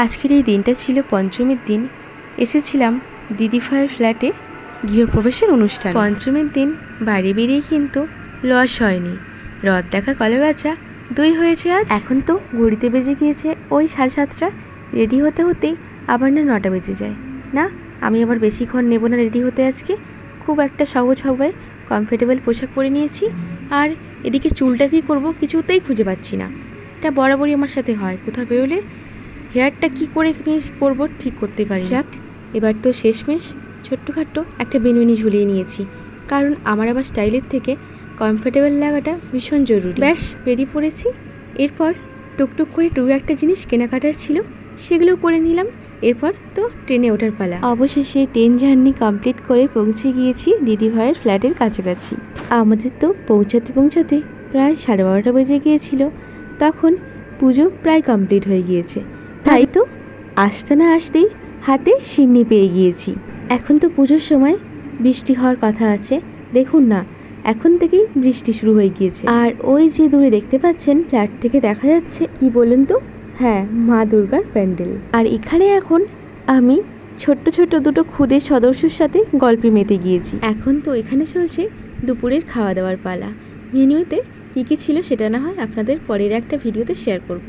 আজকের এই দিনটা ছিল পঞ্চমীর দিন। এসেছিলাম দিদিভাইয়ের ফ্ল্যাটের গৃহপ্রবেশের অনুষ্ঠান। পঞ্চমীর দিন বাড়ি বেরিয়ে কিন্তু লস হয়নি, রথ দেখা কলে বেচা দুই হয়েছে আজ। এখন তো ঘড়িতে বেজে গিয়েছে ওই 7:30। রেডি হতে হতেই আবার না 9টা বেজে যায়। না, আমি আবার বেশিক্ষণ নেব না রেডি হতে। আজকে খুব একটা সহজ হবে কমফোর্টেবল পোশাক পরে নিয়েছি। আর এদিকে চুলটা কী করবো কিছুতেই খুঁজে পাচ্ছি না। এটা বরাবরই আমার সাথে হয়, কোথাও বেরোলে হেয়ারটা কী করে করবো ঠিক করতে পারি। যাক, এবার তো শেষমেশ ছোট্টখাট্টো একটা বেনুনি ঝুলিয়ে নিয়েছি, কারণ আমার আবার স্টাইলের থেকে কমফোর্টেবল লাগাটা ভীষণ জরুরি। ব্যাস বেরিয়ে পড়েছি। এরপর টুকটুক করে একটা জিনিস কেনাকাটার ছিল, সেগুলো করে নিলাম। এরপর তো ট্রেনে ওঠার পালা। অবশেষে ট্রেন জার্নি কমপ্লিট করে পৌঁছে গিয়েছি দিদিভাইয়ের ফ্ল্যাটের কাছাকাছি। আমাদের তো পৌঁছাতে প্রায় 12:30 বেজে গিয়েছিল। তখন পুজো প্রায় কমপ্লিট হয়ে গিয়েছে, তাই তো আসতে না আসতেই হাতে সিন্নি পেয়ে গিয়েছি। এখন তো পুজোর সময় বৃষ্টি হওয়ার কথা আছে। দেখুন না, এখন থেকেই বৃষ্টি শুরু হয়ে গিয়েছে। আর ওই যে দূরে দেখতে পাচ্ছেন ফ্ল্যাট থেকে দেখা যাচ্ছে, কি বলুন তো, হ্যাঁ, মা দুর্গার প্যান্ডেল। আর এখানে এখন আমি ছোট্ট ছোট্ট দুটো খুদের সদস্যর সাথে গল্পে মেতে গিয়েছি। এখন তো এখানে চলছে দুপুরের খাওয়া দাওয়ার পালা। মেনুতে কী কী ছিল সেটা না হয় আপনাদের পরের একটা ভিডিওতে শেয়ার করব।